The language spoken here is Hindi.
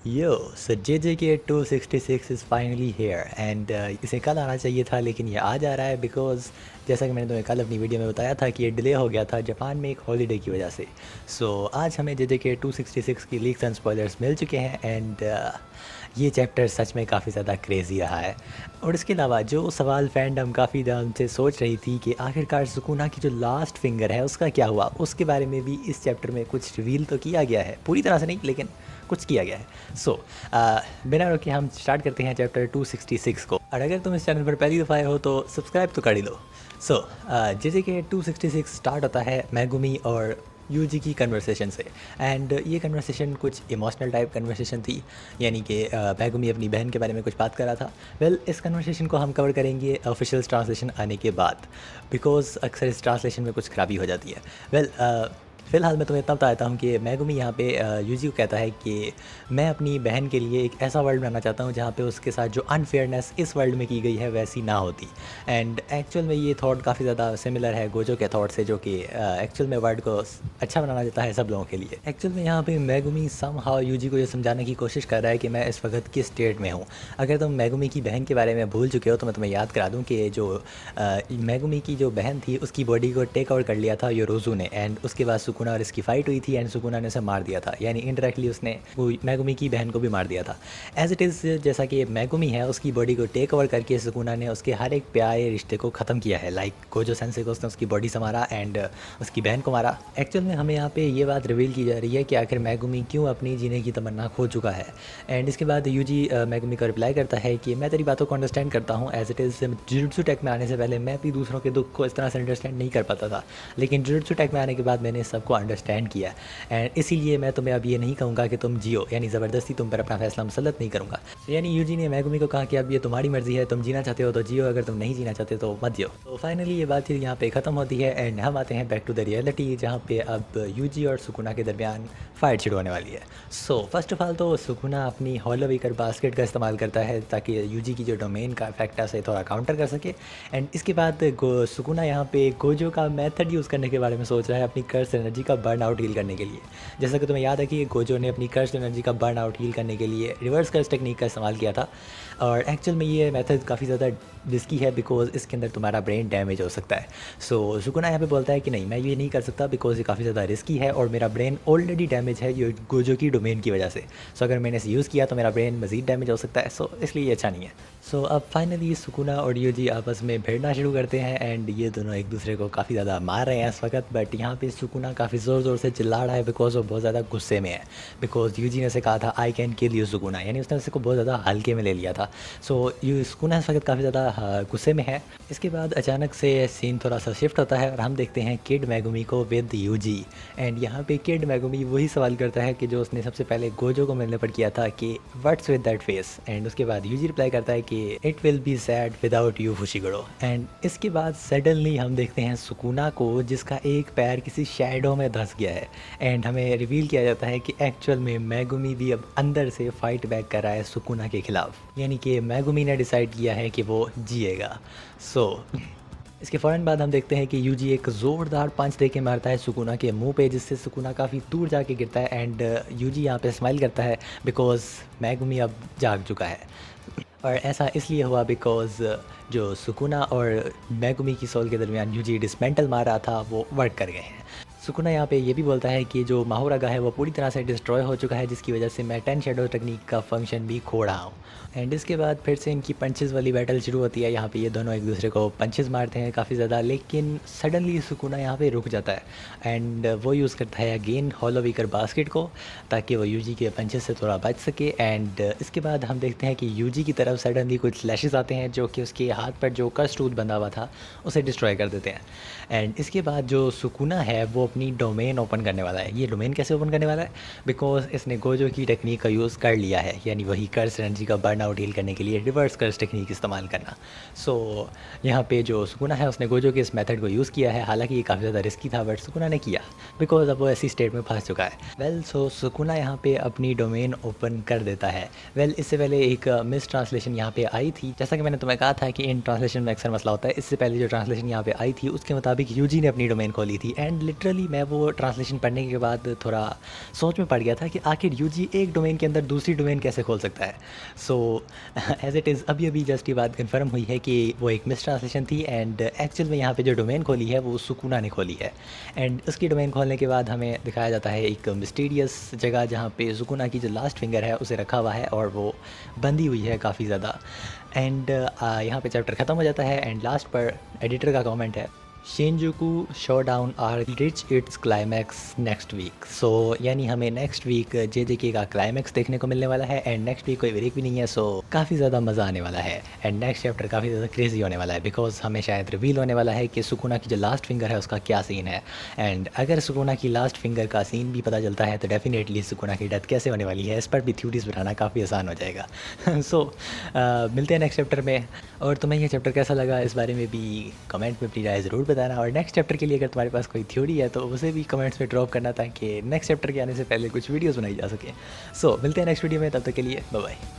Yo so JJK 266 is finally here and इसे कल आना चाहिए था लेकिन ये आज आ रहा है बिकॉज़ जैसा कि मैंने तुम्हें कल अपनी वीडियो में बताया था कि ये डिले हो गया था जापान में एक हॉलीडे की वजह से। सो आज हमें JJK 266 की लीक्स एंड स्पॉयलर्स मिल चुके हैं एंड ये चैप्टर सच में काफ़ी ज़्यादा क्रेज़ी रहा है। और इसके अलावा जो सवाल फैंडम काफ़ी टाइम से सोच रही थी कि आखिरकार सुकुना की जो लास्ट फिंगर है उसका क्या हुआ, उसके बारे में भी इस चैप्टर में कुछ रिवील तो किया गया है, पूरी तरह से नहीं लेकिन कुछ किया गया है। सो बिना रोके हम स्टार्ट करते हैं चैप्टर 266 को। और अगर तुम इस चैनल पर पहली दफ़ा आए हो तो सब्सक्राइब तो कर ही लो। सो JJK 266 स्टार्ट होता है मैगुमी और यूजी की कन्वर्सेशन से एंड ये कन्वर्सेशन कुछ इमोशनल टाइप कन्वर्सेशन थी, यानी कि मैगुमी अपनी बहन के बारे में कुछ बात कर रहा था। इस कन्वर्सेशन को हम कवर करेंगे ऑफिशियल ट्रांसलेशन आने के बाद, बिकॉज अक्सर इस ट्रांसलेशन में कुछ खराबी हो जाती है। फ़िलहाल मैं तुम्हें इतना बताता हूँ कि मैगुमी यहाँ पे यूजी को कहता है कि मैं अपनी बहन के लिए एक ऐसा वर्ल्ड बनाना चाहता हूँ जहाँ पे उसके साथ जो अनफेयरनेस इस वर्ल्ड में की गई है वैसी ना होती। एंड एक्चुअल में ये थॉट काफ़ी ज़्यादा सिमिलर है गोजो के थॉट से, जो कि एक्चुअल में वर्ल्ड को अच्छा बनाना चाहता है सब लोगों के लिए। एक्चुअल में यहाँ पे मैगुमी समहाउ यूजी को ये समझाने की कोशिश कर रहा है कि मैं इस वक्त किस स्टेट में हूँ। अगर तुम मैगुमी की बहन के बारे में भूल चुके हो तो मैं तुम्हें याद करा दूँ कि जो मैगुमी की जो बहन थी उसकी बॉडी को टेक ओवर कर लिया था योरोजू ने, एंड उसके बाद सुकुना और इसकी फाइट हुई थी एंड सुकुना ने उसे मार दिया था, यानी इनडायरेक्टली उसने मैगुमी की बहन को भी मार दिया था। एज इट इज़ जैसा कि मैगुमी है उसकी बॉडी को टेक ओवर करके सुकुना ने उसके हर एक प्यारे रिश्ते को ख़त्म किया है। लाइक गोजो सेंसे को उसने उसकी बॉडी से मारा एंड उसकी बहन को मारा। एक्चुअल में हमें यहाँ पे ये बात रिवील की जा रही है कि आखिर मैगुमी क्यों अपनी जीने की तमन्ना खो चुका है। एंड इसके बाद यूजी मैगुमी को रिप्लाई करता है कि मैं तेरी बातों को अंडरस्टैंड करता हूँ। As it is Jujutsu Tech में आने से पहले मैं भी दूसरों के दुख को इस तरह से अंडरस्टैंड नहीं कर पाता था, लेकिन जुजुत्सु टेक में आने के बाद मैंने सबको अंडरस्टैंड किया एंड इसीलिए मैं तुम्हें अब ये नहीं कहूँगा कि तुम जियो, यानी ज़बरदस्ती तुम पर अपना फैसला मुसल्लत नहीं करूँगा। यानी यूजी ने मैगुमी को कहा कि अब ये तुम्हारी मर्ज़ी है, तुम जीना चाहते हो तो जियो, अगर तुम नहीं जीना चाहते तो मत जियो। तो फाइनली ये बातचीत यहाँ पे ख़त्म होती है एंड हम आते हैं बैक टू द रियलिटी, जहाँ पे अब यूजी और सुकुना के दरमियान फाइट शुरू होने वाली है। सो फर्स्ट ऑफ ऑल तो सुकुना अपनी हॉलो वीकर बास्केट का इस्तेमाल करता है ताकि यूजी की जो डोमेन का इफेक्ट है उसे थोड़ा काउंटर कर सके। एंड इसके बाद सुकुना यहाँ पे गोजो का मेथड यूज़ करने के बारे में सोच रहा है अपनी कर्स एनर्जी का बर्न आउट हील करने के लिए। जैसा कि तुम्हें याद है कि गोजो ने अपनी कर्स एनर्जी का बर्न आउट हील करने के लिए रिवर्स कर्स टेक्निक का इस्तेमाल किया था, और एक्चुअल में ये मेथड काफ़ी ज़्यादा रिस्की है बिकॉज इसके अंदर तुम्हारा ब्रेन डैमेज हो सकता है। सो सुकुना यहाँ पे बोलता है कि नहीं, मैं ये नहीं कर सकता बिकॉज ये काफ़ी ज़्यादा रिस्की है और मेरा ब्रेन ऑलरेडी डैमेज है ये गोजो की डोमेन की वजह से। सो अगर मैंने इसे यूज़ किया तो मेरा ब्रेन मज़ीद डैमेज हो सकता है, सो इसलिए ये अच्छा नहीं है। सो अब फाइनली सुकुना और यूजी आपस में भिड़ना शुरू करते हैं एंड ये दोनों एक दूसरे को काफ़ी ज़्यादा मार रहे हैं इस वक्त। बट यहाँ पे सुकुना काफ़ी ज़ोर ज़ोर से चिल्ला रहा है बिकॉज वो बहुत ज़्यादा गुस्से में है, बिकॉज यूजी ने उसे कहा था I can kill you Sukuna, यानी उसने उसे को बहुत ज़्यादा हल्के में ले लिया था। सो यू सुकुना इस वक्त काफ़ी ज़्यादा गुस्से में है। इसके बाद अचानक से सीन थोड़ा सा शिफ्ट होता है और हम देखते हैं किड मैगुमी को विद यूजी। एंड यहाँ पे किड मैगुमी वही सवाल करता है कि जो उसने सबसे पहले गोजो को मिलने पर किया था कि what's with that face. And उसके बाद यूजी रिप्लाई करता है कि it will be sad without you Fushiguro. And इसके बाद सडनली हम देखते हैं सुकुना को जिसका एक पैर किसी शैडो में धंस गया है एंड हमें रिवील किया जाता है कि एक्चुअल में मैगुमी भी अब अंदर से फाइट बैक कर रहा है सुकुना के खिलाफ, यानी कि मैगुमी ने डिसाइड किया है कि वो जिएगा। सो इसके फ़ौरन बाद हम देखते हैं कि यूजी एक ज़ोरदार पंच दे के मारता है सुकुना के मुंह पे, जिससे सुकुना काफ़ी दूर जाके गिरता है एंड यूजी यहाँ पे स्माइल करता है बिकॉज मैगुमी अब जाग चुका है। और ऐसा इसलिए हुआ बिकॉज जो सुकुना और मैगुमी की सोल के दरमियान यूजी डिसमेंटल मार रहा था वो वर्क कर गए हैं। सुकुना यहाँ पे ये भी बोलता है कि जो माहुरागा है वो पूरी तरह से डिस्ट्रॉय हो चुका है, जिसकी वजह से मैं 10 शैडो टेक्निक का फंक्शन भी खो रहा हूँ। एंड इसके बाद फिर से इनकी पंचेस वाली बैटल शुरू होती है। यहाँ पे ये दोनों एक दूसरे को पंचेस मारते हैं काफ़ी ज़्यादा, लेकिन सडनली सुकुना यहाँ पे रुक जाता है एंड वो यूज़ करता है अगेन हॉलो वीकर बास्केट को ताकि वो यूजी के पंचेस से थोड़ा बच सके। एंड इसके बाद हम देखते हैं कि यूजी की तरफ सडनली कुछ फ्लैशेस आते हैं जो कि उसके हाथ पर जो कर्स टूथ बंधा हुआ था उसे डिस्ट्रॉय कर देते हैं। एंड इसके बाद जो सुकुना है वो अपनी डोमेन ओपन करने वाला है। ये डोमेन कैसे ओपन करने वाला है? बिकॉज इसने गोजो की टेक्निक का यूज़ कर लिया है, यानी वही कर्स एनर्जी का बर्न आउट हील करने के लिए रिवर्स कर्स टेक्निक इस्तेमाल करना। सो यहाँ पे जो सुकुना है उसने गोजो के इस मेथड को यूज़ किया है, हालांकि ये काफ़ी ज़्यादा रिस्की था बट सुकुना ने किया बिकॉज अब वो ऐसी स्टेट में फंस चुका है। सो सुकुना यहाँ पे अपनी डोमेन ओपन कर देता है। इससे पहले एक मिस ट्रांसलेशन यहाँ पे आई थी, जैसा कि मैंने तुम्हें कहा था कि इन ट्रांसलेशन में अक्सर मसला होता है। इससे पहले जो ट्रांसलेशन यहाँ पे आई थी उसके मुताबिक यूजी ने अपनी डोमेन खोली थी एंड लिटरली बेसिकली मैं वो ट्रांसलेशन पढ़ने के बाद थोड़ा सोच में पड़ गया था कि आखिर यूजी एक डोमेन के अंदर दूसरी डोमेन कैसे खोल सकता है। सो एज़ इट इज़ अभी अभी जस्ट ये बात कन्फर्म हुई है कि वो एक मिस ट्रांसलेशन थी एंड एक्चुअल में यहाँ पे जो डोमेन खोली है वो सुकूना ने खोली है। एंड उसकी डोमेन खोलने के बाद हमें दिखाया जाता है एक मिस्टीरियस जगह जहाँ पे सुकूना की जो लास्ट फिंगर है उसे रखा हुआ है और वो बंधी हुई है काफ़ी ज़्यादा। एंड यहाँ पे चैप्टर ख़त्म हो जाता है एंड लास्ट पर एडिटर का कमेंट है, Shinjuku showdown are reach its climax next week. So यानी हमें नेक्स्ट वीक जेजेके का क्लाइमैक्स देखने को मिलने वाला है एंड नेक्स्ट वीक कोई ब्रेक भी नहीं है। सो काफ़ी ज़्यादा मज़ा आने वाला है एंड नेक्स्ट चैप्टर काफ़ी ज़्यादा क्रेजी होने वाला है बिकॉज हमें शायद रिवील होने वाला है कि सुकूना की जो लास्ट फिंगर है उसका क्या सीन है। एंड अगर सुकूना की लास्ट फिंगर का सीन भी पता चलता है तो डेफिनेटली सुकूना की डेथ कैसे होने वाली है इस पर भी थ्योरीज बनाना काफ़ी आसान हो जाएगा। सो मिलते हैं नेक्स्ट चैप्टर में। और तुम्हें ये चैप्टर कैसा लगा इस बारे में भी कमेंट में अपनी राय ज़रूर बताना और नेक्स्ट चैप्टर के लिए अगर तुम्हारे पास कोई थ्योरी है तो उसे भी कमेंट्स में ड्रॉप करना ताकि नेक्स्ट चैप्टर के आने से पहले कुछ वीडियोस बनाई जा सके। सो मिलते हैं नेक्स्ट वीडियो में, तब तक के लिए बाय बाय।